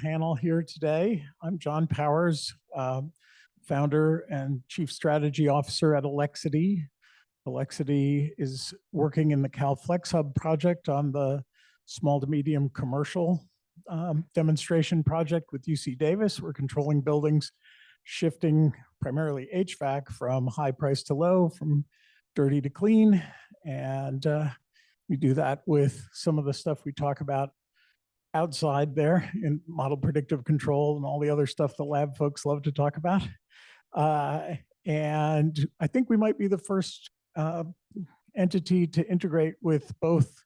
panel here today. I'm John Powers, founder and chief strategy officer at Alexity. Alexity is working in the Cal Flex Hub project on the small to medium commercial demonstration project with UC Davis. We're controlling buildings, shifting primarily HVAC from high price to low, from dirty to clean. And we do that with some of the stuff we talk about outside there in model predictive control and all the other stuff the lab folks love to talk about. And I think we might be the first entity to integrate with both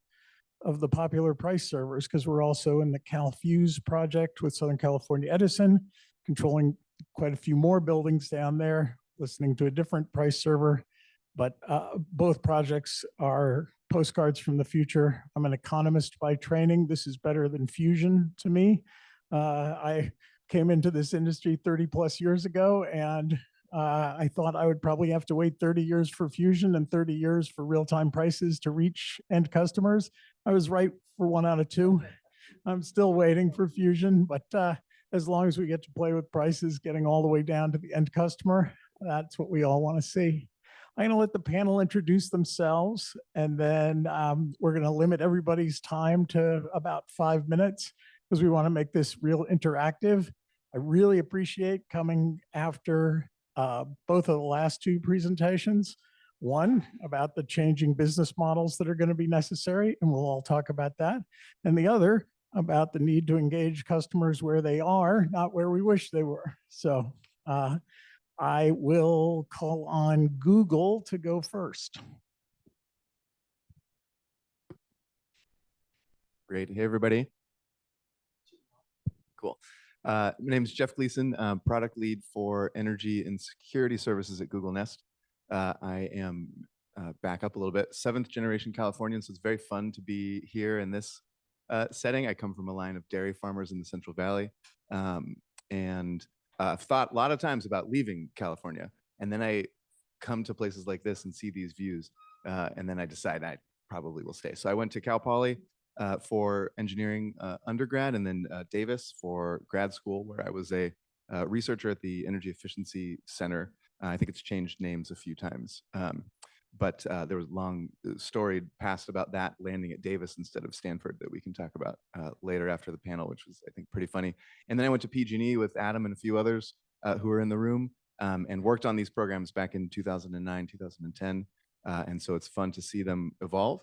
of the popular price servers, because we're also in the CalFuse project with Southern California Edison, controlling quite a few more buildings down there, listening to a different price server. But both projects are postcards from the future. I'm an economist by training. This is better than fusion to me. I came into this industry 30 plus years ago, and I thought I would probably have to wait 30 years for fusion and 30 years for real-time prices to reach end customers. I was right for 1 out of 2. I'm still waiting for fusion, but as long as we get to play with prices, getting all the way down to the end customer, that's what we all want to see. I'm going to let the panel introduce themselves, and then we're going to limit everybody's time to about 5 minutes because we want to make this real interactive. I really appreciate coming after both of the last 2 presentations. One about the changing business models that are going to be necessary, and we'll all talk about that. And the other about the need to engage customers where they are, not where we wish they were. So I will call on Google to go first. Great. Hey, everybody. Cool. My name is Jeff Gleason, product lead for energy and security services at Google Nest. I am back up a little bit, 7th generation Californian, so it's very fun to be here in this setting. I come from a line of dairy farmers in the Central Valley, and I've thought a lot of times about leaving California, and then I come to places like this and see these views, and then I decide I probably will stay. So I went to Cal Poly for engineering undergrad, and then Davis for grad school, where I was a researcher at the Energy Efficiency Center. I think it's changed names a few times. But there was a long story passed about that landing at Davis instead of Stanford that we can talk about later after the panel, which was, I think, pretty funny. And then I went to PG&E with Adam and a few others who were in the room and worked on these programs back in 2009, 2010. And so it's fun to see them evolve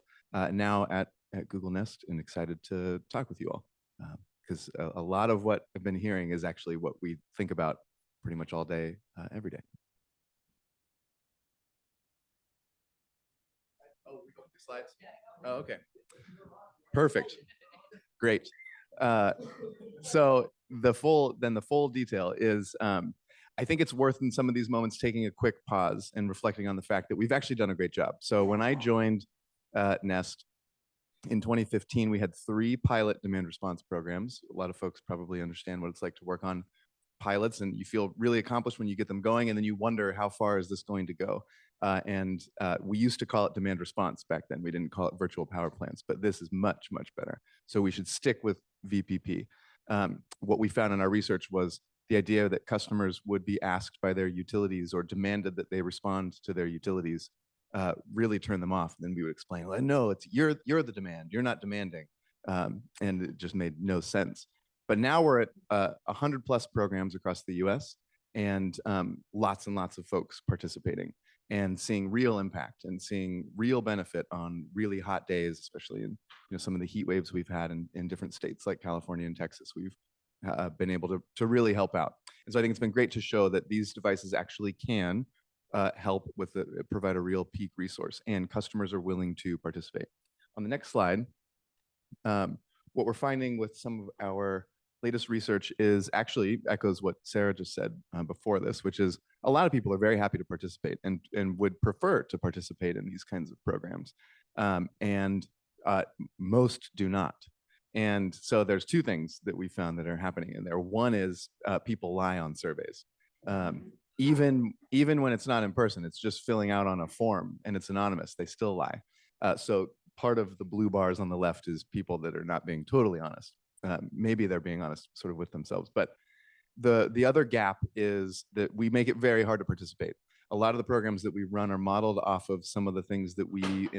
now at Google Nest, and excited to talk with you all. Because a lot of what I've been hearing is actually what we think about pretty much all day, every day. Oh, we go through slides? Oh, okay. Perfect. Great. So the full detail is, I think it's worth in some of these moments taking a quick pause and reflecting on the fact that we've actually done a great job. So when I joined Nest in 2015, we had 3 pilot demand response programs. A lot of folks probably understand what it's like to work on pilots, and you feel really accomplished when you get them going, and then you wonder, how far is this going to go? And we used to call it demand response back then. We didn't call it virtual power plants, but this is much, much better. So we should stick with VPP. What we found in our research was the idea that customers would be asked by their utilities or demanded that they respond to their utilities really turn them off. And then we would explain, well, no, it's you're the demand, you're not demanding. And it just made no sense. But now we're at 100 plus programs across the US, and lots and lots of folks participating and seeing real impact and seeing real benefit on really hot days, especially in some of the heat waves we've had in different states like California and Texas. We've been able to really help out. And so I think it's been great to show that these devices actually can help with provide a real peak resource, and customers are willing to participate. On the next slide, what we're finding with some of our latest research is actually echoes what Sarah just said before this, which is a lot of people are very happy to participate and would prefer to participate in these kinds of programs, and most do not. And so there's 2 things that we found that are happening in there. One is people lie on surveys. Even when it's not in person, it's just filling out on a form and it's anonymous, they still lie. So part of the blue bars on the left is people that are not being totally honest. maybe they're being honest sort of with themselves. But the other gap is that we make it very hard to participate. A lot of the programs that we run are modeled off of some of the things that we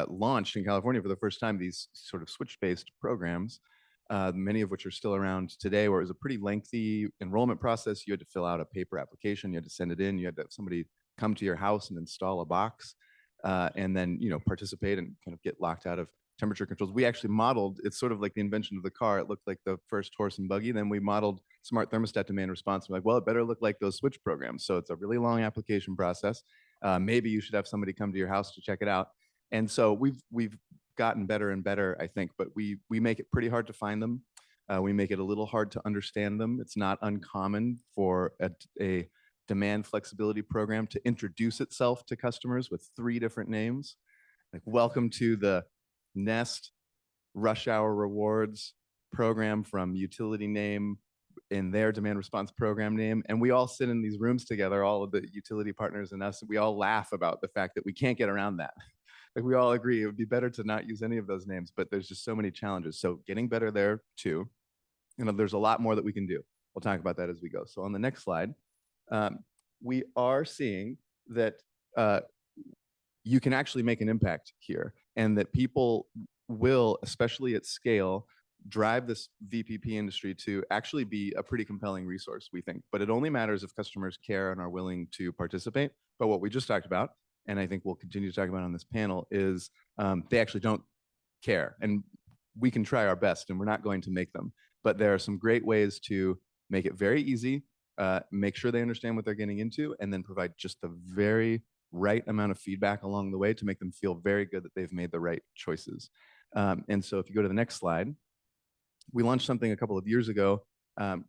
launched in California for the first time, these sort of switch-based programs, many of which are still around today, where it was a pretty lengthy enrollment process. You had to fill out a paper application, you had to send it in, you had to have somebody come to your house and install a box, and then participate and kind of get locked out of temperature controls. We actually modeled, it's sort of like the invention of the car. It looked like the first horse and buggy. Then we modeled smart thermostat demand response. We're like, well, it better look like those switch programs. So it's a really long application process. Maybe you should have somebody come to your house to check it out. And so we've gotten better and better, I think, but we make it pretty hard to find them. We make it a little hard to understand them. It's not uncommon for a demand flexibility program to introduce itself to customers with 3 different names. Like, welcome to the Nest Rush Hour Rewards program from utility name in their demand response program name. And we all sit in these rooms together, all of the utility partners and us, and we all laugh about the fact that we can't get around that. Like, we all agree it would be better to not use any of those names, but there's just so many challenges. So getting better there too. There's a lot more that we can do. We'll talk about that as we go. So on the next slide, we are seeing that you can actually make an impact here, and that people will, especially at scale, drive this VPP industry to actually be a pretty compelling resource, we think. But it only matters if customers care and are willing to participate. But what we just talked about, and I think we'll continue to talk about on this panel, is they actually don't care. And we can try our best, and we're not going to make them. But there are some great ways to make it very easy, make sure they understand what they're getting into, and then provide just the very right amount of feedback along the way to make them feel very good that they've made the right choices. And so if you go to the next slide, we launched something a couple of years ago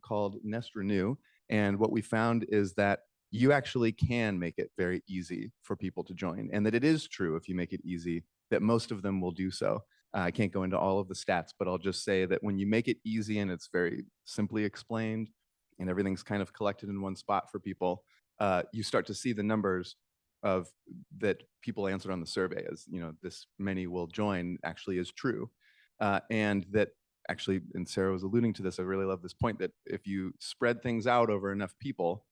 called Nest Renew. And what we found is that you actually can make it very easy for people to join, and that it is true, if you make it easy, that most of them will do so. I can't go into all of the stats, but I'll just say that when you make it easy and it's very simply explained and everything's kind of collected in one spot for people, you start to see the numbers of that people answered on the survey as, this many will join actually is true. And that actually, and Sarah was alluding to this, I really love this point, that if you spread things out over enough people,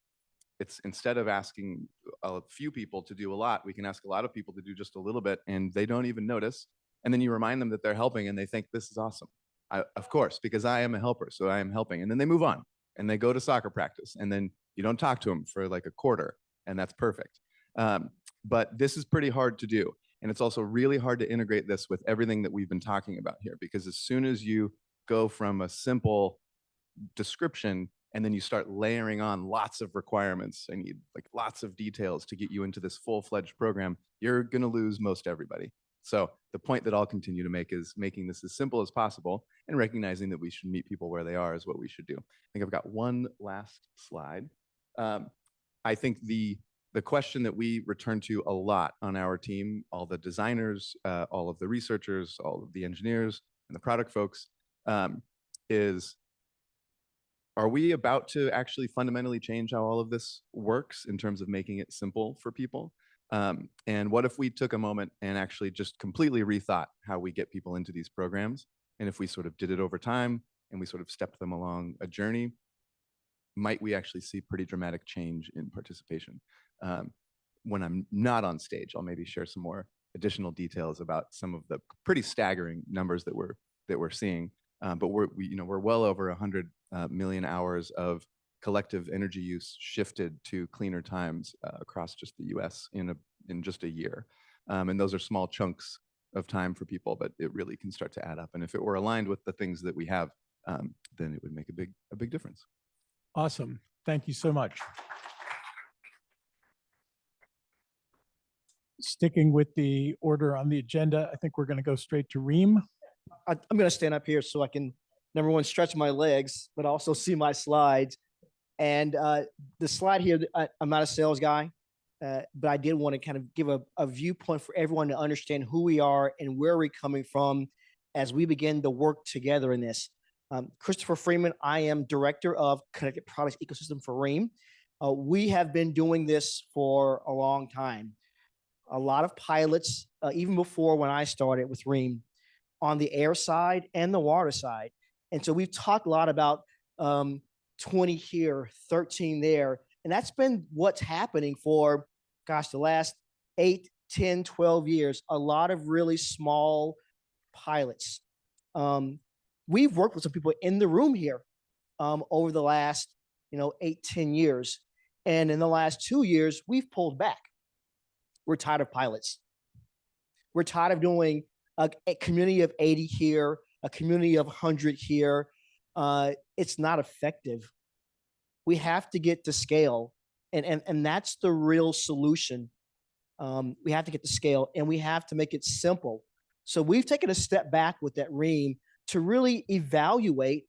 it's, instead of asking a few people to do a lot, we can ask a lot of people to do just a little bit, and they don't even notice. And then you remind them that they're helping, and they think, this is awesome. Of course, because I am a helper, so I am helping. And then they move on, and they go to soccer practice, and then you don't talk to them for like a quarter, and that's perfect. But this is pretty hard to do. And it's also really hard to integrate this with everything that we've been talking about here, because as soon as you go from a simple description and then you start layering on lots of requirements, I need like lots of details to get you into this full-fledged program, you're going to lose most everybody. So the point that I'll continue to make is making this as simple as possible and recognizing that we should meet people where they are is what we should do. I think I've got one last slide. I think the question that we return to a lot on our team, all the designers, all of the researchers, all of the engineers, and the product folks, is, are we about to actually fundamentally change how all of this works in terms of making it simple for people? And what if we took a moment and actually just completely rethought how we get people into these programs? And if we sort of did it over time and we sort of stepped them along a journey, might we actually see pretty dramatic change in participation? When I'm not on stage, I'll maybe share some more additional details about some of the pretty staggering numbers that we're seeing. But we're well over 100 million hours of collective energy use shifted to cleaner times across just the U.S. in just a year. And those are small chunks of time for people, but it really can start to add up. And if it were aligned with the things that we have, then it would make a big difference. Awesome. Thank you so much. Sticking with the order on the agenda, I think we're going to go straight to Reem. I'm going to stand up here so I can, number one, stretch my legs, but also see my slides. And the slide here, I'm not a sales guy, but I did want to kind of give a viewpoint for everyone to understand who we are and where we're coming from as we begin to work together in this. Christopher Freeman, I am Director of Connected Products Ecosystem for Reem. We have been doing this for a long time. A lot of pilots, even before when I started with Reem. on the air side and the water side. And so we've talked a lot about 20 here, 13 there. And that's been what's happening for, gosh, the last 8, 10, 12 years, a lot of really small pilots. We've worked with some people in the room here over the last, 8, 10 years. And in the last 2 years, we've pulled back. We're tired of pilots. We're tired of doing a community of 80 here, a community of 100 here. It's not effective. We have to get to scale. And that's the real solution. We have to get to scale, and we have to make it simple. So we've taken a step back with that ream to really evaluate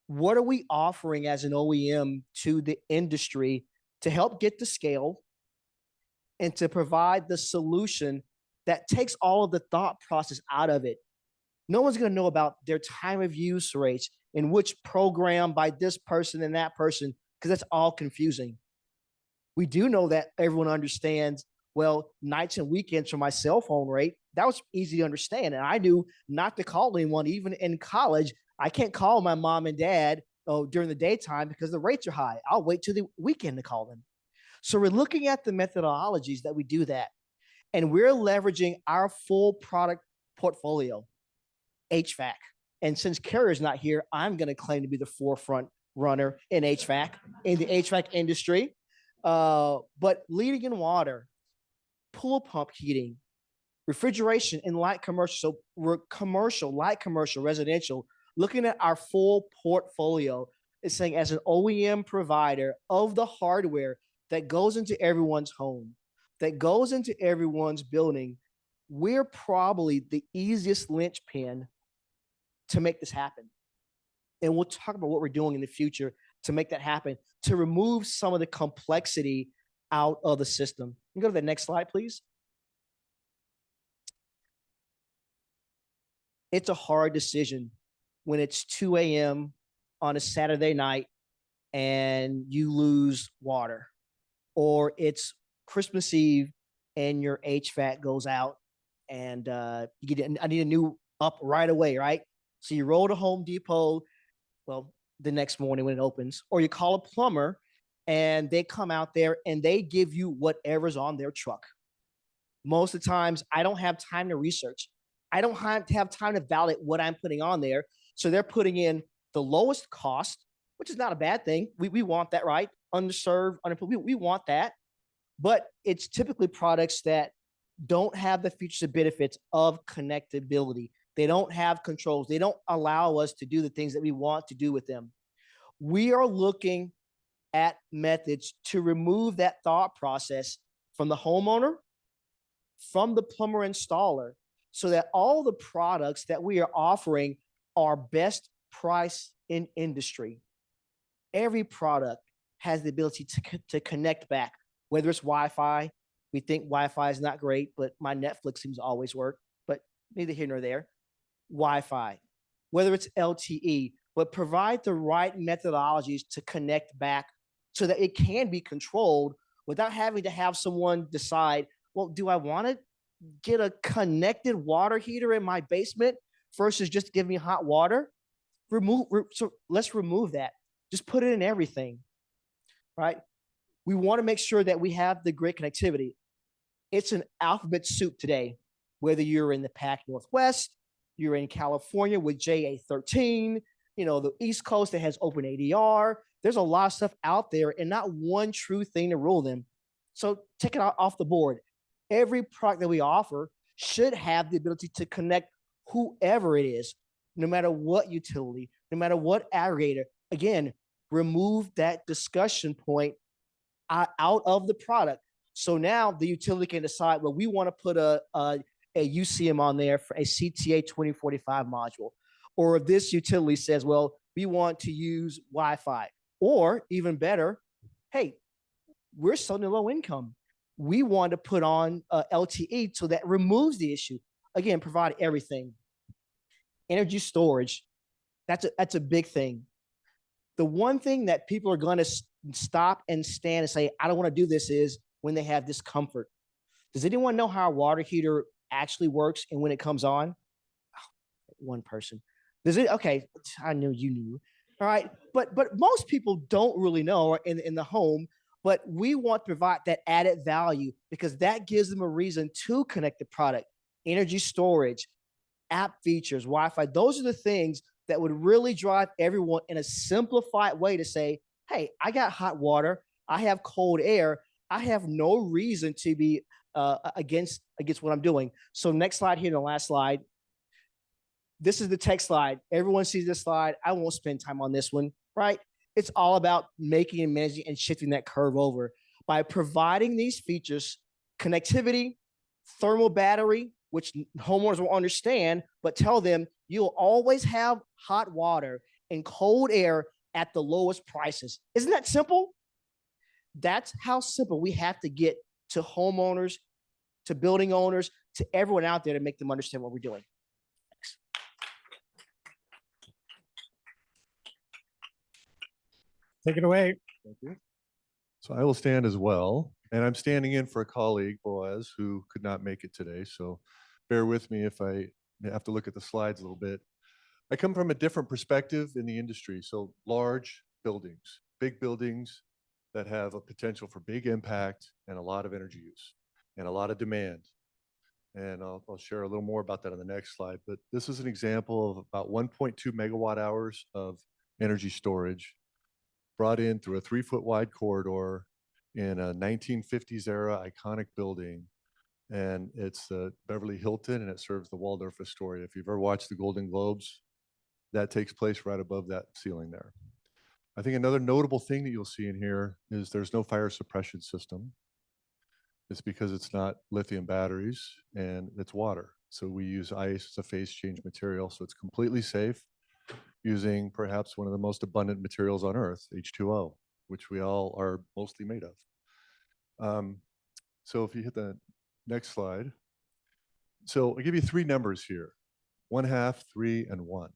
what are we offering as an OEM to the industry to help get to scale and to provide the solution that takes all of the thought process out of it. No one's going to know about their time of use rates and which program by this person and that person, because that's all confusing. We do know that everyone understands, well, nights and weekends for my cell phone rate. That was easy to understand. And I knew not to call anyone, even in college. I can't call my mom and dad during the daytime because the rates are high. I'll wait till the weekend to call them. So we're looking at the methodologies that we do that. And we're leveraging our full product portfolio, HVAC. And since Carrier's not here, I'm going to claim to be the forefront runner in HVAC, in the HVAC industry. But leading in water, pool pump heating, refrigeration in light commercial. So we're commercial, light commercial, residential, looking at our full portfolio. It's saying as an OEM provider of the hardware that goes into everyone's home, that goes into everyone's building, we're probably the easiest linchpin to make this happen. And we'll talk about what we're doing in the future to make that happen, to remove some of the complexity out of the system. You can go to the next slide, please. It's a hard decision when it's 2 a.m. on a Saturday night and you lose water, or it's Christmas Eve and your HVAC goes out and you get, I need a new up right away, right? So you roll to Home Depot, well, the next morning when it opens, or you call a plumber and they come out there and they give you whatever's on their truck. Most of the times, I don't have time to research. I don't have time to validate what I'm putting on there. So they're putting in the lowest cost, which is not a bad thing. We want that, right? Underserved, unemployed, we want that. But it's typically products that don't have the features and benefits of connectability. They don't have controls. They don't allow us to do the things that we want to do with them. We are looking at methods to remove that thought process from the homeowner, from the plumber installer, so that all the products that we are offering are best price in industry. Every product has the ability to connect back, whether it's Wi-Fi. We think Wi-Fi is not great, but my Netflix seems to always work, but neither here nor there. Wi-Fi, whether it's LTE, but provide the right methodologies to connect back so that it can be controlled without having to have someone decide, well, do I want to get a connected water heater in my basement versus just give me hot water? So let's remove that. Just put it in everything, right? We want to make sure that we have the great connectivity. It's an alphabet soup today, whether you're in the Pac Northwest, you're in California with JA13, the East Coast that has open ADR. There's a lot of stuff out there and not one true thing to rule them. So take it off the board. Every product that we offer should have the ability to connect whoever it is, no matter what utility, no matter what aggregator. Again, remove that discussion point out of the product. So now the utility can decide, well, we want to put a UCM on there for a CTA 2045 module. Or if this utility says, well, we want to use Wi-Fi. Or even better, hey, we're suddenly low income. We want to put on LTE, so that removes the issue. Again, provide everything. Energy storage, that's a big thing. The one thing that people are going to stop and stand and say, I don't want to do this, is when they have discomfort. Does anyone know how a water heater actually works and when it comes on? one person. Does it? Okay, I knew you knew. All right, but most people don't really know in the home. But we want to provide that added value because that gives them a reason to connect the product, energy storage, app features, Wi-Fi. Those are the things that would really drive everyone in a simplified way to say, hey, I got hot water, I have cold air, I have no reason to be against what I'm doing. So next slide here, the last slide. This is the tech slide. Everyone sees this slide. I won't spend time on this one, right? It's all about making and managing and shifting that curve over by providing these features, connectivity, thermal battery, which homeowners will understand, but tell them you'll always have hot water and cold air at the lowest prices. Isn't that simple? That's how simple we have to get to homeowners, to building owners, to everyone out there to make them understand what we're doing. Thanks. Take it away. Thank you. So I will stand as well. And I'm standing in for a colleague, Boaz, who could not make it today. So bear with me if I have to look at the slides a little bit. I come from a different perspective in the industry. So large buildings, big buildings that have a potential for big impact and a lot of energy use and a lot of demand. And I'll share a little more about that on the next slide. But this is an example of about 1.2 megawatt hours of energy storage brought in through a 3-foot wide corridor in a 1950s era iconic building. And it's the Beverly Hilton, and it serves the Waldorf Astoria. If you've ever watched the Golden Globes, that takes place right above that ceiling there. I think another notable thing that you'll see in here is there's no fire suppression system. It's because it's not lithium batteries and it's water. So we use ice as a phase change material. So it's completely safe, using perhaps one of the most abundant materials on Earth, H2O, which we all are mostly made of. So if you hit the next slide. So I'll give you 3 numbers here: 1/2, 3, and 1.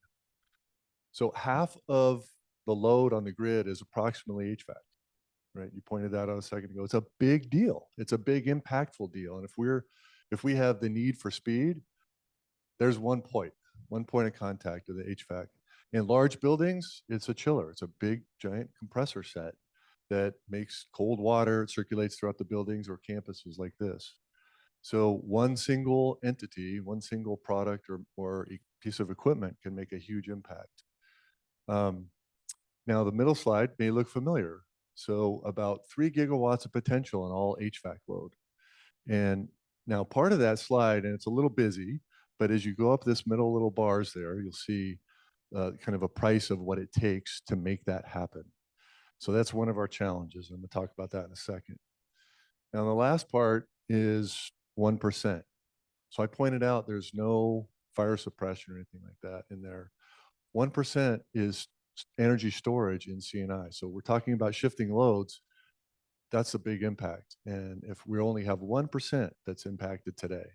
So half of the load on the grid is approximately HVAC, right? You pointed that out a second ago. It's a big deal. It's a big impactful deal. And if we have the need for speed, there's one point of contact to the HVAC. In large buildings, it's a chiller. It's a big, giant compressor set that makes cold water, it circulates throughout the buildings or campuses like this. So one single entity, one single product or a piece of equipment can make a huge impact. Now, the middle slide may look familiar. So about 3 gigawatts of potential in all HVAC load. And now part of that slide, and it's a little busy, but as you go up this middle little bars there, you'll see kind of a price of what it takes to make that happen. So that's one of our challenges. I'm going to talk about that in a second. Now, the last part is 1%. So I pointed out there's no fire suppression or anything like that in there. 1% is energy storage in C&I. So we're talking about shifting loads. That's a big impact. And if we only have 1% that's impacted today,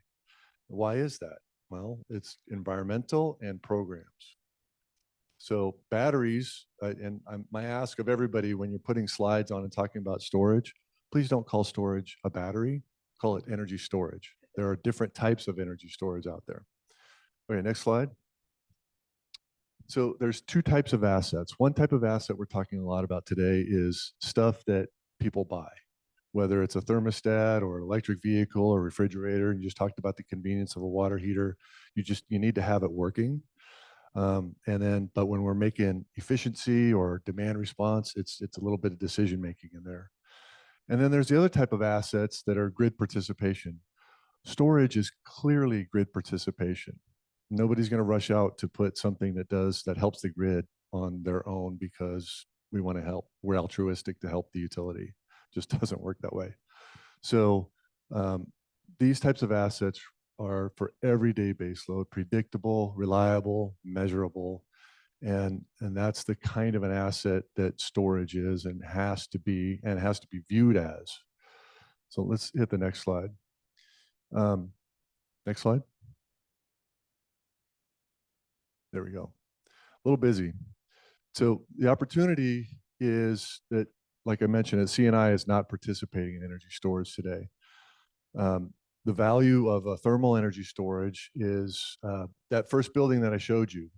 why is that? Well, it's environmental and programs. So batteries, and my ask of everybody when you're putting slides on and talking about storage, please don't call storage a battery, call it energy storage. There are different types of energy storage out there. Okay, next slide. So there's 2 types of assets. One type of asset we're talking a lot about today is stuff that people buy, whether it's a thermostat or an electric vehicle or refrigerator. You just talked about the convenience of a water heater. You need to have it working. But when we're making efficiency or demand response, it's a little bit of decision making in there. And then there's the other type of assets that are grid participation. Storage is clearly grid participation. Nobody's going to rush out to put something that helps the grid on their own because we want to help. We're altruistic to help the utility. Just doesn't work that way. So these types of assets are for everyday baseload, predictable, reliable, measurable. And that's the kind of an asset that storage is and has to be viewed as. So let's hit the next slide. Next slide. There we go. A little busy. So the opportunity is that, like I mentioned, CNI is not participating in energy storage today. the value of a thermal energy storage is that first building that I showed you.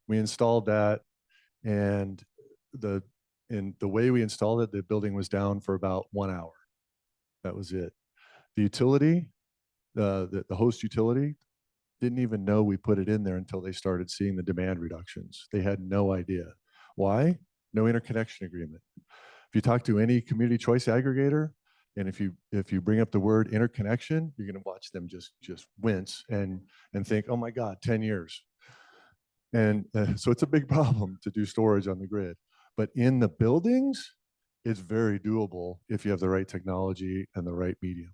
We installed that, and the way we installed it, the building was down for about 1 hour. That was it. The utility, the host utility, didn't even know we put it in there until they started seeing the demand reductions. They had no idea. Why? No interconnection agreement. If you talk to any community choice aggregator, and if you bring up the word interconnection, you're going to watch them just wince and think, oh my God, 10 years. And so it's a big problem to do storage on the grid. But in the buildings, it's very doable if you have the right technology and the right medium.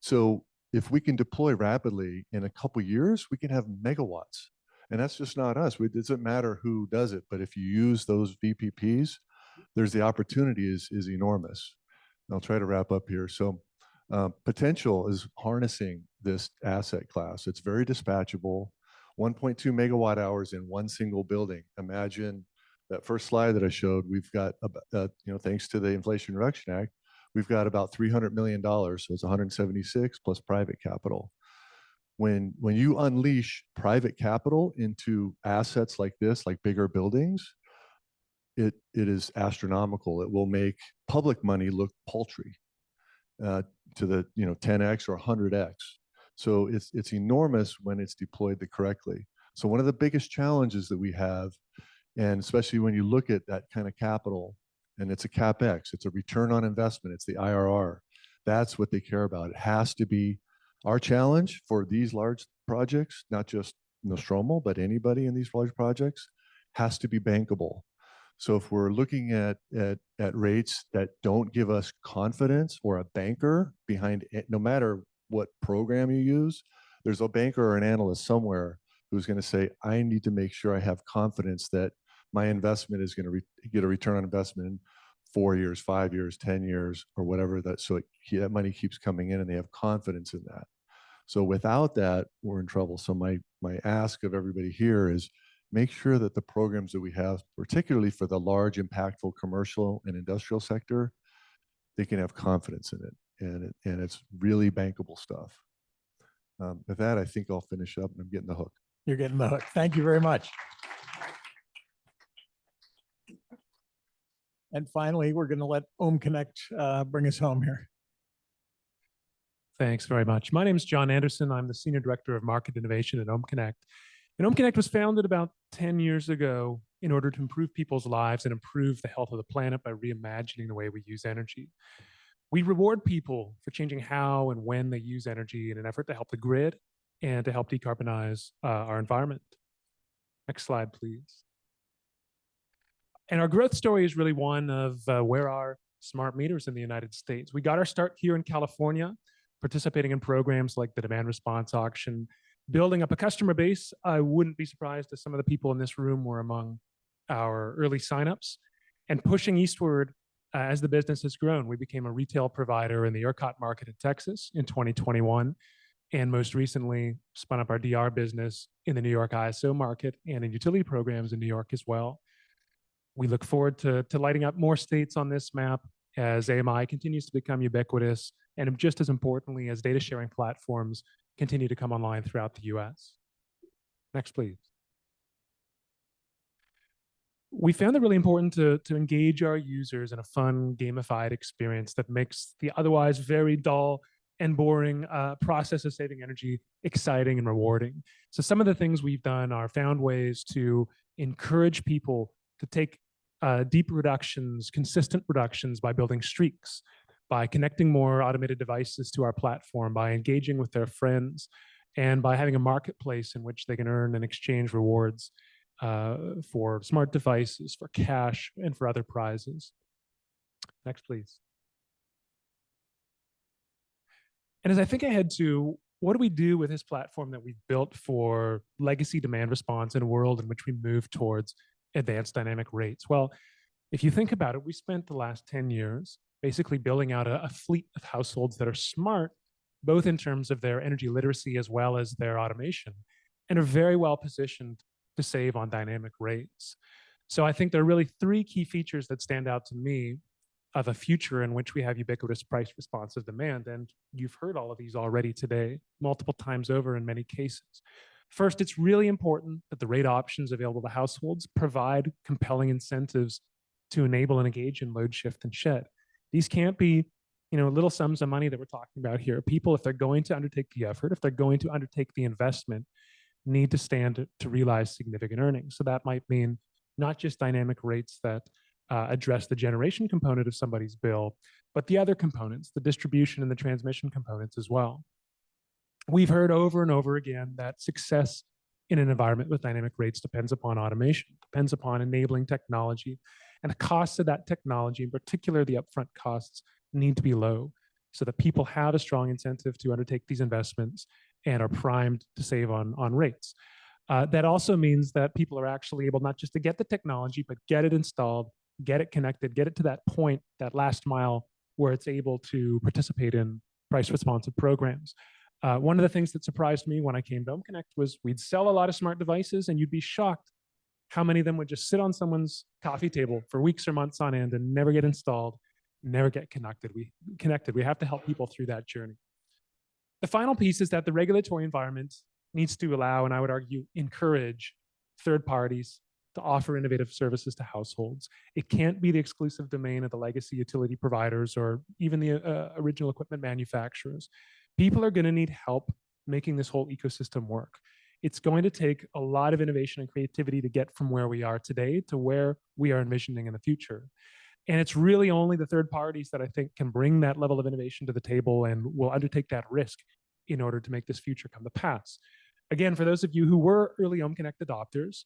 So if we can deploy rapidly in a couple years, we can have megawatts. And that's just not us. It doesn't matter who does it, but if you use those VPPs, there's the opportunity is enormous. I'll try to wrap up here. So potential is harnessing this asset class. It's very dispatchable. 1.2 megawatt hours in one single building. Imagine that first slide that I showed. We've got, thanks to the Inflation Reduction Act, we've got about $300 million. So it's 176 plus private capital. When you unleash private capital into assets like this, like bigger buildings, it is astronomical. It will make public money look paltry to the 10x or 100x. So it's enormous when it's deployed correctly. So one of the biggest challenges that we have, and especially when you look at that kind of capital, and it's a CapEx, it's a return on investment, it's the IRR. That's what they care about. It has to be our challenge for these large projects, not just Nostromo, but anybody in these large projects, has to be bankable. So if we're looking at rates that don't give us confidence, or a banker behind it, no matter what program you use, there's a banker or an analyst somewhere who's going to say, I need to make sure I have confidence that my investment is going to get a return on investment in 4 years, 5 years, 10 years, or whatever that, so that money keeps coming in and they have confidence in that. So without that, we're in trouble. So my ask of everybody here is make sure that the programs that we have, particularly for the large, impactful commercial and industrial sector, they can have confidence in it. And it's really bankable stuff. With that, I think I'll finish up, and I'm getting the hook. You're getting the hook. Thank you very much. And finally, we're going to let Ohm Connect bring us home here. Thanks very much. My name is John Anderson. I'm the Senior Director of Market Innovation at Ohm Connect. And Ohm Connect was founded about 10 years ago in order to improve people's lives and improve the health of the planet by reimagining the way we use energy. We reward people for changing how and when they use energy in an effort to help the grid and to help decarbonize our environment. Next slide, please. And our growth story is really one of where are smart meters in the United States. We got our start here in California, participating in programs like the demand response auction, building up a customer base. I wouldn't be surprised if some of the people in this room were among our early signups, and pushing eastward as the business has grown. We became a retail provider in the ERCOT market in Texas in 2021, and most recently spun up our DR business in the New York ISO market and in utility programs in New York as well. We look forward to lighting up more states on this map as AMI continues to become ubiquitous, and just as importantly, as data sharing platforms continue to come online throughout the US. Next, please. We found it really important to engage our users in a fun, gamified experience that makes the otherwise very dull and boring process of saving energy exciting and rewarding. So some of the things we've done are found ways to encourage people to take deep reductions, consistent reductions by building streaks, by connecting more automated devices to our platform, by engaging with their friends, and by having a marketplace in which they can earn and exchange rewards for smart devices, for cash, and for other prizes. Next, please. And as I think ahead to what do we do with this platform that we've built for legacy demand response in a world in which we move towards advanced dynamic rates? Well, if you think about it, we spent the last 10 years basically building out a fleet of households that are smart, both in terms of their energy literacy as well as their automation, and are very well positioned to save on dynamic rates. So I think there are really three key features that stand out to me of a future in which we have ubiquitous price responsive demand. And you've heard all of these already today, multiple times over in many cases. First, it's really important that the rate options available to households provide compelling incentives to enable and engage in load shift and shed. These can't be, little sums of money that we're talking about here. People, if they're going to undertake the effort, if they're going to undertake the investment, need to stand to realize significant earnings. So that might mean not just dynamic rates that address the generation component of somebody's bill, but the other components, the distribution and the transmission components as well. We've heard over and over again that success in an environment with dynamic rates depends upon automation, depends upon enabling technology, and the costs of that technology, in particular the upfront costs, need to be low so that people have a strong incentive to undertake these investments and are primed to save on rates. That also means that people are actually able not just to get the technology, but get it installed, get it connected, get it to that point, that last mile where it's able to participate in price responsive programs. One of the things that surprised me when I came to OhmConnect was we'd sell a lot of smart devices and you'd be shocked how many of them would just sit on someone's coffee table for weeks or months on end and never get installed, never get connected. We have to help people through that journey. The final piece is that the regulatory environment needs to allow, and I would argue, encourage third parties to offer innovative services to households. It can't be the exclusive domain of the legacy utility providers or even the original equipment manufacturers. People are going to need help making this whole ecosystem work. It's going to take a lot of innovation and creativity to get from where we are today to where we are envisioning in the future. And it's really only the third parties that I think can bring that level of innovation to the table and will undertake that risk in order to make this future come to pass. Again, for those of you who were early OhmConnect adopters,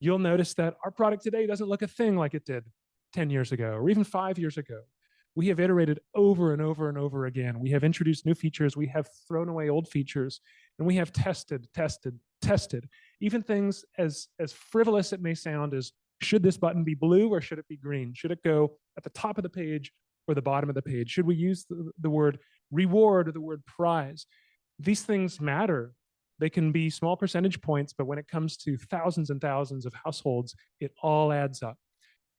you'll notice that our product today doesn't look a thing like it did 10 years ago or even 5 years ago. We have iterated over and over and over again. We have introduced new features. We have thrown away old features, and we have tested. Even things as frivolous it may sound as, should this button be blue or should it be green? Should it go at the top of the page or the bottom of the page? Should we use the word reward or the word prize? These things matter. They can be small percentage points, but when it comes to thousands and thousands of households, it all adds up.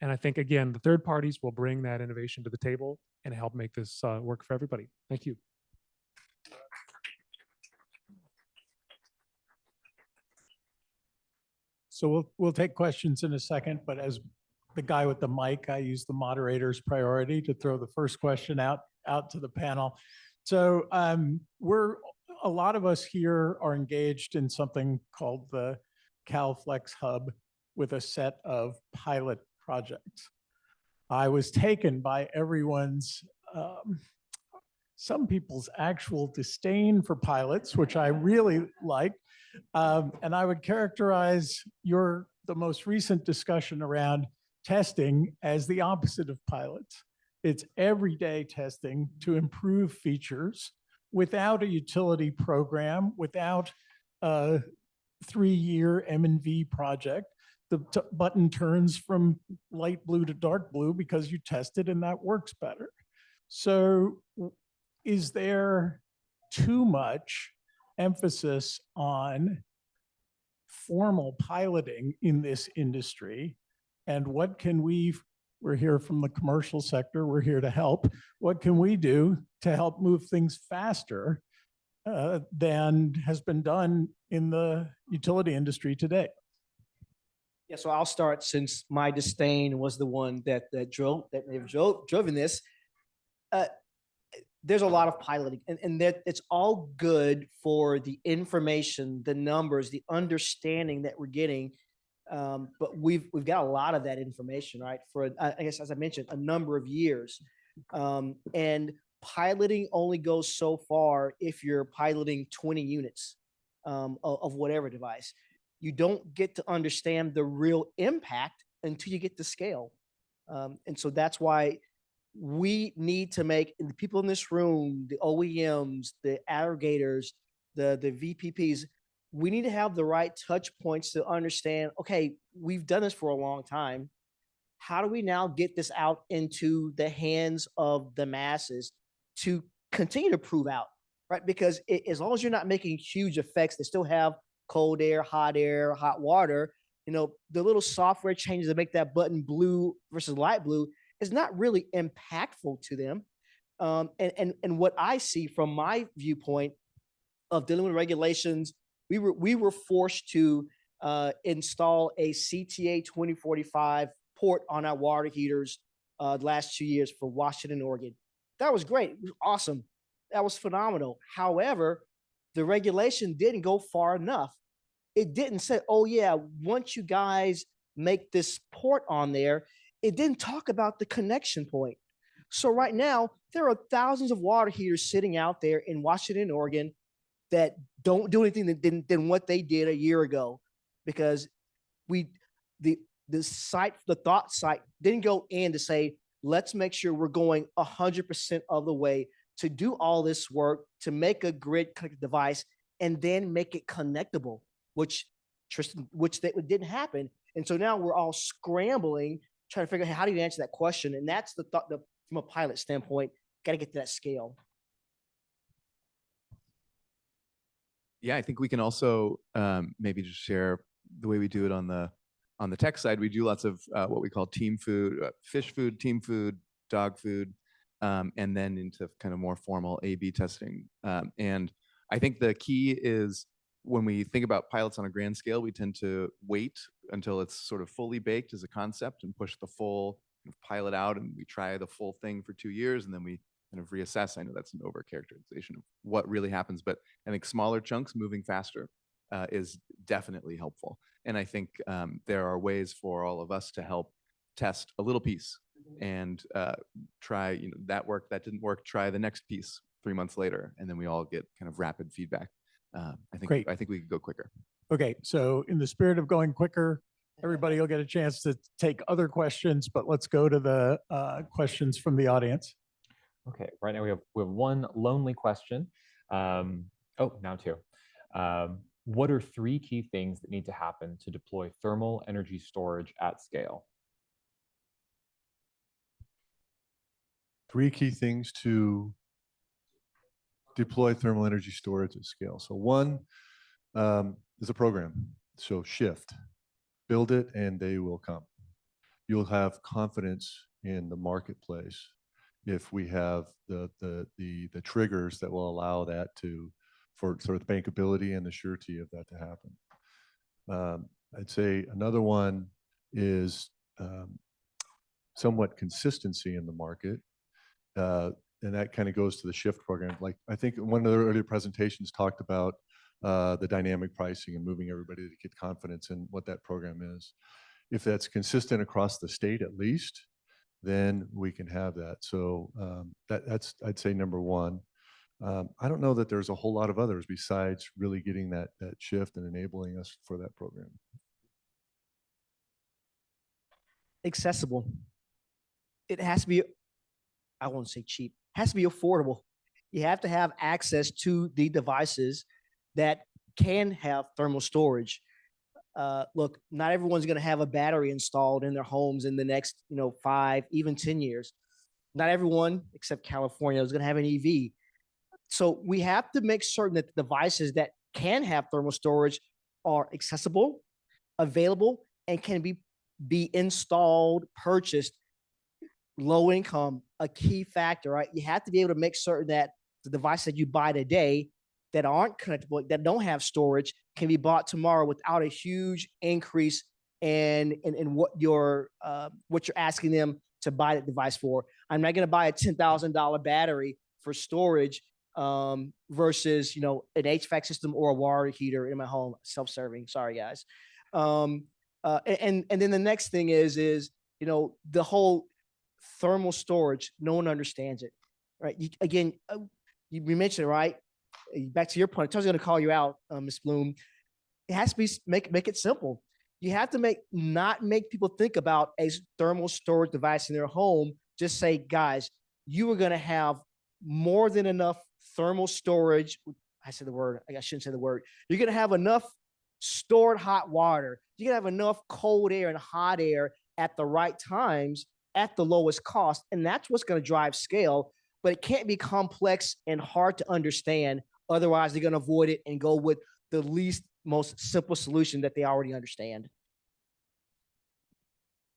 And I think, again, the third parties will bring that innovation to the table and help make this work for everybody. Thank you. So we'll take questions in a second, but as the guy with the mic, I use the moderator's priority to throw the first question out to the panel. So a lot of us here are engaged in something called the CalFlex Hub with a set of pilot projects. I was taken by everyone's, some people's actual disdain for pilots, which I really liked. And I would characterize the most recent discussion around testing as the opposite of pilots. It's everyday testing to improve features without a utility program, without a 3-year M&V project. The button turns from light blue to dark blue because you tested and that works better. So is there too much emphasis on formal piloting in this industry? And what can we're here from the commercial sector, we're here to help. What can we do to help move things faster than has been done in the utility industry today? Yeah, so I'll start since my disdain was the one that driven this. There's a lot of piloting, and that it's all good for the information, the numbers, the understanding that we're getting. But we've got a lot of that information, right? For I guess, as I mentioned, a number of years, and piloting only goes so far if you're piloting 20 units of whatever device. You don't get to understand the real impact until you get to scale. And so that's why we need to make the people in this room, the OEMs, the aggregators, the VPPs, we need to have the right touch points to understand, okay, we've done this for a long time. How do we now get this out into the hands of the masses to continue to prove out, right? Because as long as you're not making huge effects, they still have cold air, hot water, the little software changes that make that button blue versus light blue is not really impactful to them. And what I see from my viewpoint of dealing with regulations, we were forced to install a CTA 2045 port on our water heaters the last 2 years for Washington, Oregon. That was great. It was awesome. That was phenomenal. However, the regulation didn't go far enough. It didn't say, oh yeah, once you guys make this port on there, it didn't talk about the connection point. So right now, there are thousands of water heaters sitting out there in Washington, Oregon that don't do anything than what they did a year ago, because the thought site didn't go in to say, let's make sure we're going 100% of the way to do all this work to make a grid connected device and then make it connectable, which didn't happen. And so now we're all scrambling, trying to figure out how do you answer that question. And that's the thought from a pilot standpoint, got to get to that scale. Yeah, I think we can also maybe just share the way we do it on the tech side. We do lots of what we call team food, fish food, team food, dog food, and then into kind of more formal A/B testing. And I think the key is when we think about pilots on a grand scale, we tend to wait until it's sort of fully baked as a concept and push the full pilot out, and we try the full thing for 2 years, and then we kind of reassess. I know that's an overcharacterization of what really happens, but I think smaller chunks moving faster is definitely helpful. And I think there are ways for all of us to help test a little piece and try, that worked, that didn't work, try the next piece 3 months later, and then we all get kind of rapid feedback. Great. I think we could go quicker. Okay, so in the spirit of going quicker, everybody will get a chance to take other questions, but let's go to the questions from the audience. Okay, right now we have one lonely question. Oh, now two. What are 3 key things that need to happen to deploy thermal energy storage at scale? 3 key things to deploy thermal energy storage at scale. So one is a program. So shift, build it and they will come. You'll have confidence in the marketplace if we have the triggers that will allow that for sort of the bankability and the surety of that to happen. I'd say another one is somewhat consistency in the market. And that kind of goes to the shift program. Like I think one of the earlier presentations talked about the dynamic pricing and moving everybody to get confidence in what that program is. If that's consistent across the state at least, then we can have that. So that's, I'd say, number one. I don't know that there's a whole lot of others besides really getting that shift and enabling us for that program. Accessible. It has to be, I won't say cheap, has to be affordable. You have to have access to the devices that can have thermal storage. Look, not everyone's going to have a battery installed in their homes in the next, 5, even 10 years. Not everyone, except California, is going to have an EV. So we have to make certain that the devices that can have thermal storage are accessible, available, and can be installed, purchased. Low income, a key factor, right? You have to be able to make certain that the devices that you buy today that aren't connectable, that don't have storage, can be bought tomorrow without a huge increase in what you're asking them to buy that device for. I'm not going to buy a $10,000 battery for storage versus an HVAC system or a water heater in my home, self-serving. Sorry, guys. And then the next thing is the whole thermal storage. No one understands it, right? We mentioned it, right? Back to your point, I was going to call you out, Ms. Bloom. It has to be make it simple. You have to not make people think about a thermal storage device in their home. Just say, guys, you are going to have more than enough thermal storage. I said the word. I shouldn't say the word. You're going to have enough stored hot water. You're going to have enough cold air and hot air at the right times at the lowest cost. And that's what's going to drive scale. But it can't be complex and hard to understand. Otherwise, they're going to avoid it and go with the most simple solution that they already understand.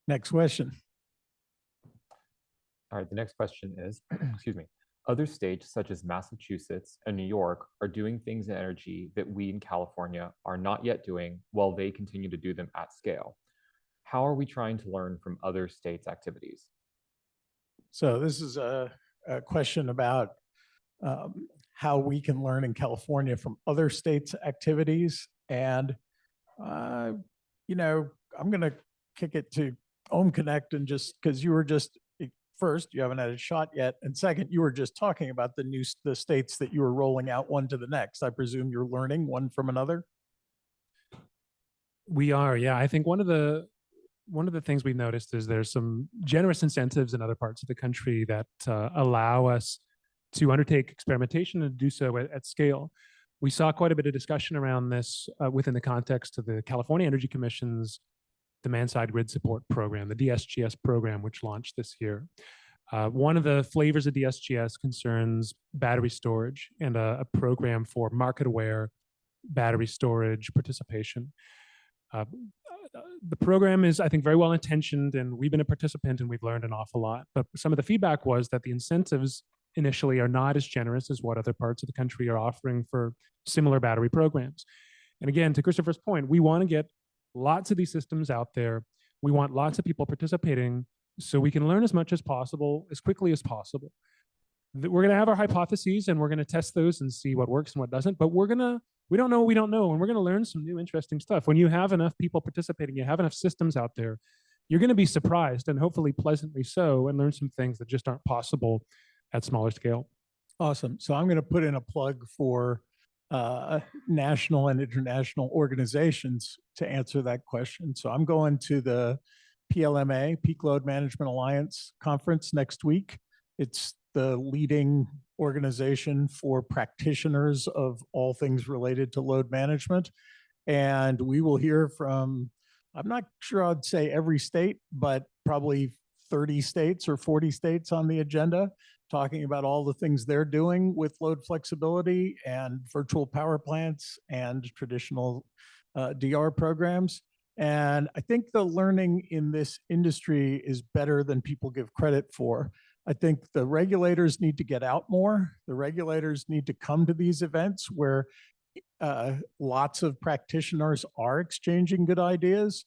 Next question. All right, the next question is, excuse me, other states such as Massachusetts and New York are doing things in energy that we in California are not yet doing while they continue to do them at scale. How are we trying to learn from other states' activities? So this is a question about how we can learn in California from other states' activities. And, you know, I'm going to kick it to Ohm Connect, and just because you were just, first, you haven't had a shot yet. And second, you were just talking about the states that you were rolling out one to the next. I presume you're learning one from another. We are, yeah. I think one of the things we noticed is there's some generous incentives in other parts of the country that allow us to undertake experimentation and do so at scale. We saw quite a bit of discussion around this within the context of the California Energy Commission's Demand-Side Grid Support Program, the DSGS program, which launched this year. One of the flavors of DSGS concerns battery storage and a program for market-aware battery storage participation. The program is, I think, very well intentioned, and we've been a participant and we've learned an awful lot. But some of the feedback was that the incentives initially are not as generous as what other parts of the country are offering for similar battery programs. And again, to Christopher's point, we want to get lots of these systems out there. We want lots of people participating so we can learn as much as possible, as quickly as possible. We're going to have our hypotheses and we're going to test those and see what works and what doesn't, but we don't know what we don't know, and we're going to learn some new interesting stuff. When you have enough people participating, you have enough systems out there, you're going to be surprised, and hopefully pleasantly so, and learn some things that just aren't possible at smaller scale. Awesome. So I'm going to put in a plug for national and international organizations to answer that question. So I'm going to the PLMA, Peak Load Management Alliance conference next week. It's the leading organization for practitioners of all things related to load management. And we will hear from, I'm not sure I'd say every state, but probably 30 states or 40 states on the agenda, talking about all the things they're doing with load flexibility and virtual power plants and traditional DR programs. And I think the learning in this industry is better than people give credit for. I think the regulators need to get out more. The regulators need to come to these events where lots of practitioners are exchanging good ideas.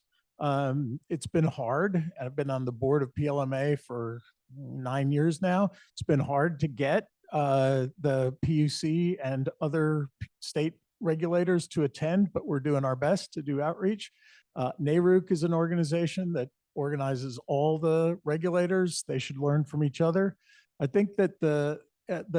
It's been hard. I've been on the board of PLMA for 9 years now. It's been hard to get the PUC and other state regulators to attend, but we're doing our best to do outreach. NARUC is an organization that organizes all the regulators. They should learn from each other. I think that the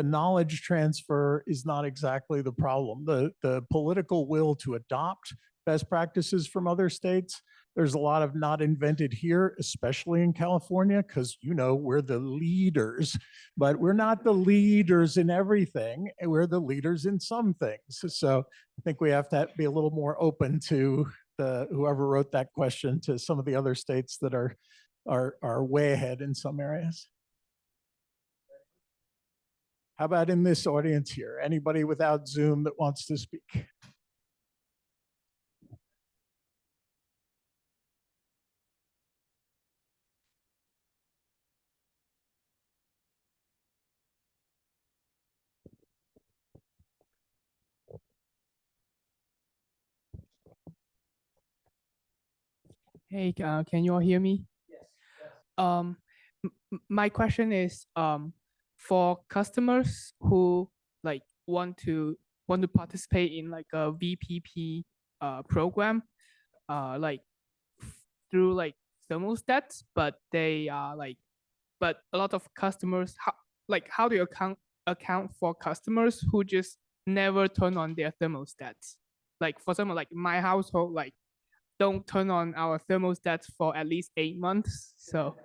knowledge transfer is not exactly the problem. The political will to adopt best practices from other states, there's a lot of not invented here, especially in California, because, you know, we're the leaders, but we're not the leaders in everything. We're the leaders in some things. So I think we have to be a little more open to whoever wrote that question, to some of the other states that are way ahead in some areas. How about in this audience here? Anybody without Zoom that wants to speak? Hey, can you all hear me? Yes. My question is, for customers who like want to participate in like a VPP program, like through like thermostats, but they are like, but a lot of customers, how do you account for customers who just never turn on their thermostats? Like for example, like my household, like don't turn on our thermostats for at least 8 months. So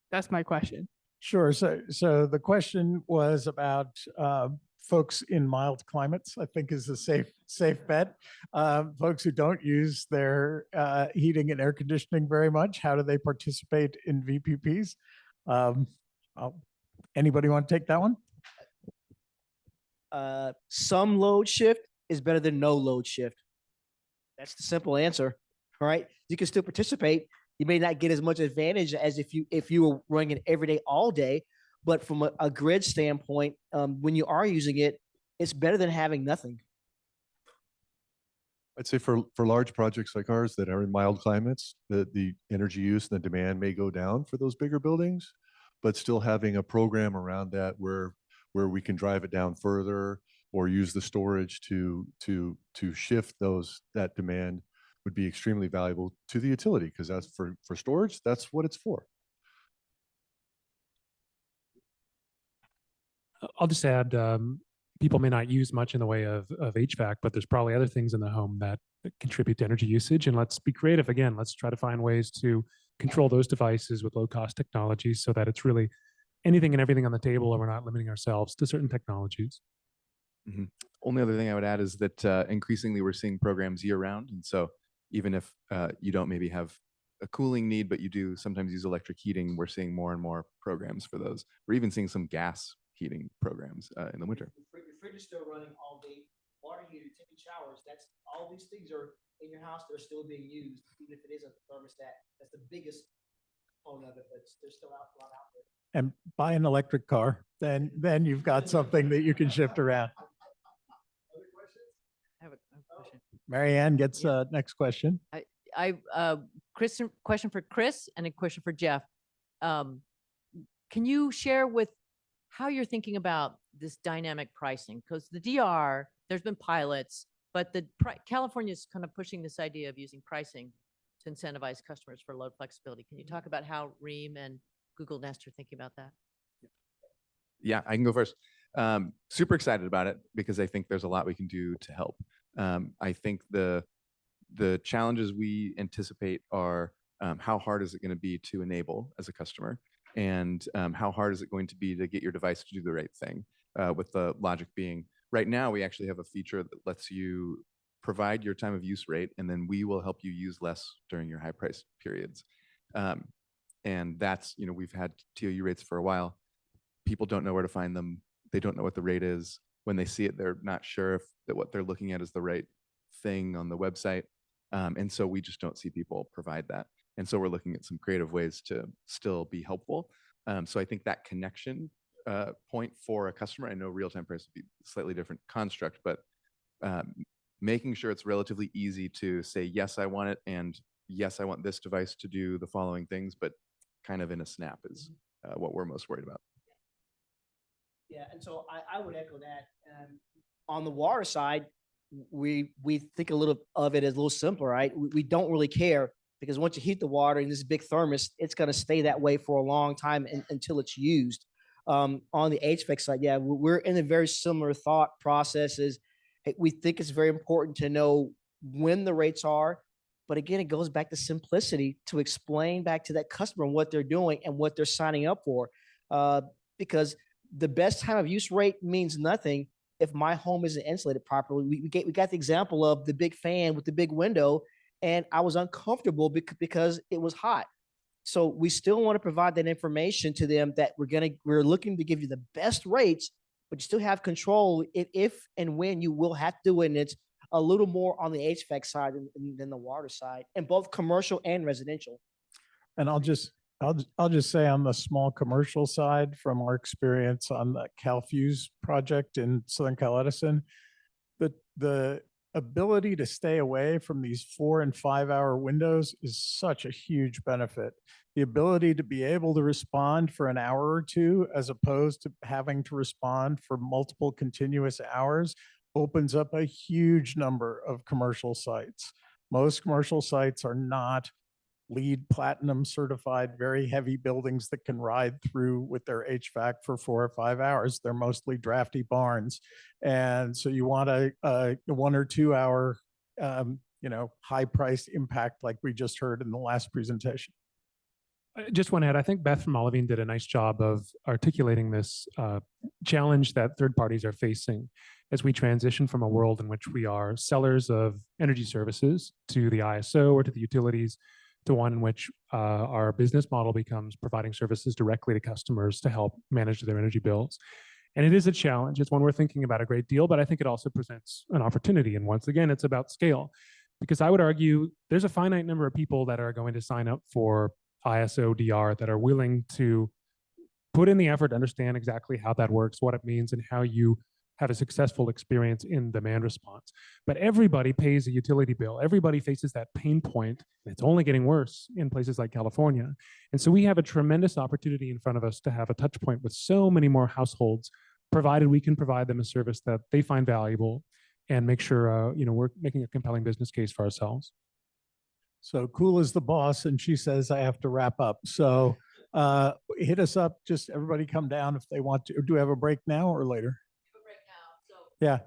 that's my question. Sure. So the question was about folks in mild climates, I think is a safe bet. Folks who don't use their heating and air conditioning very much, how do they participate in VPPs? Anybody want to take that one? Some load shift is better than no load shift. That's the simple answer. All right. You can still participate. You may not get as much advantage as if you were running it every day, all day. But from a grid standpoint, when you are using it, it's better than having nothing. I'd say for large projects like ours that are in mild climates, the energy use and the demand may go down for those bigger buildings, but still having a program around that where we can drive it down further or use the storage to shift that demand would be extremely valuable to the utility, because that's for storage, that's what it's for. I'll just add, people may not use much in the way of HVAC, but there's probably other things in the home that contribute to energy usage. And let's be creative again. Let's try to find ways to control those devices with low cost technologies so that it's really anything and everything on the table, and we're not limiting ourselves to certain technologies. Mm-hmm. Only other thing I would add is that increasingly we're seeing programs year round. And so even if you don't maybe have a cooling need, but you do sometimes use electric heating, we're seeing more and more programs for those. We're even seeing some gas heating programs in the winter. Your fridge is still running all day. Water heater, taking showers. That's all these things are in your house. They're still being used, even if it is a thermostat. That's the biggest component of it, but there's still a lot out there. And buy an electric car, then you've got something that you can shift around. I have a question. Mary Ann gets next question. Question for Chris and a question for Jeff. Can you share with how you're thinking about this dynamic pricing? Because the DR, there's been pilots, but California is kind of pushing this idea of using pricing to incentivize customers for load flexibility. Can you talk about how Ream and Google Nest are thinking about that? Yeah, I can go first. Super excited about it because I think there's a lot we can do to help. I think the challenges we anticipate are how hard is it going to be to enable as a customer, and how hard is it going to be to get your device to do the right thing, with the logic being right now we actually have a feature that lets you provide your time of use rate, and then we will help you use less during your high price periods. And that's, we've had TOU rates for a while. People don't know where to find them. They don't know what the rate is. When they see it, they're not sure if that what they're looking at is the right thing on the website. And so we just don't see people provide that. And so we're looking at some creative ways to still be helpful. So I think that connection point for a customer, I know real-time price would be a slightly different construct, but making sure it's relatively easy to say, yes, I want it, and yes, I want this device to do the following things, but kind of in a snap is what we're most worried about. Yeah, and so I would echo that. On the water side, we think a little of it as a little simpler, right? We don't really care, because once you heat the water in this big thermos, it's going to stay that way for a long time until it's used. On the HVAC side, yeah, we're in a very similar thought processes. We think it's very important to know when the rates are, but again, it goes back to simplicity, to explain back to that customer what they're doing and what they're signing up for, because the best time of use rate means nothing if my home isn't insulated properly. We got the example of the big fan with the big window, and I was uncomfortable because it was hot. So we still want to provide that information to them that we're looking to give you the best rates, but you still have control if and when you will have to do it. And it's a little more on the HVAC side than the water side, and both commercial and residential. And I'll just say on the small commercial side, from our experience on the CalFuse project in Southern Cal Edison, the ability to stay away from these 4 and 5 hour windows is such a huge benefit. The ability to be able to respond for an hour or two, as opposed to having to respond for multiple continuous hours, opens up a huge number of commercial sites. Most commercial sites are not LEED Platinum certified, very heavy buildings that can ride through with their HVAC for 4 or 5 hours. They're mostly drafty barns. And so you want a 1 or 2 hour, high price impact like we just heard in the last presentation. I just want to add, I think Beth from Olivine did a nice job of articulating this challenge that third parties are facing as we transition from a world in which we are sellers of energy services to the ISO or to the utilities, to one in which our business model becomes providing services directly to customers to help manage their energy bills. And it is a challenge. It's one we're thinking about a great deal, but I think it also presents an opportunity. And once again, it's about scale. Because I would argue there's a finite number of people that are going to sign up for ISO DR that are willing to put in the effort to understand exactly how that works, what it means, and how you have a successful experience in demand response. But everybody pays a utility bill. Everybody faces that pain point, and it's only getting worse in places like California. And so we have a tremendous opportunity in front of us to have a touch point with so many more households, provided we can provide them a service that they find valuable and make sure we're making a compelling business case for ourselves. So Cool is the boss, and she says I have to wrap up. So hit us up. Just everybody come down if they want to. Do we have a break now or later? Yeah.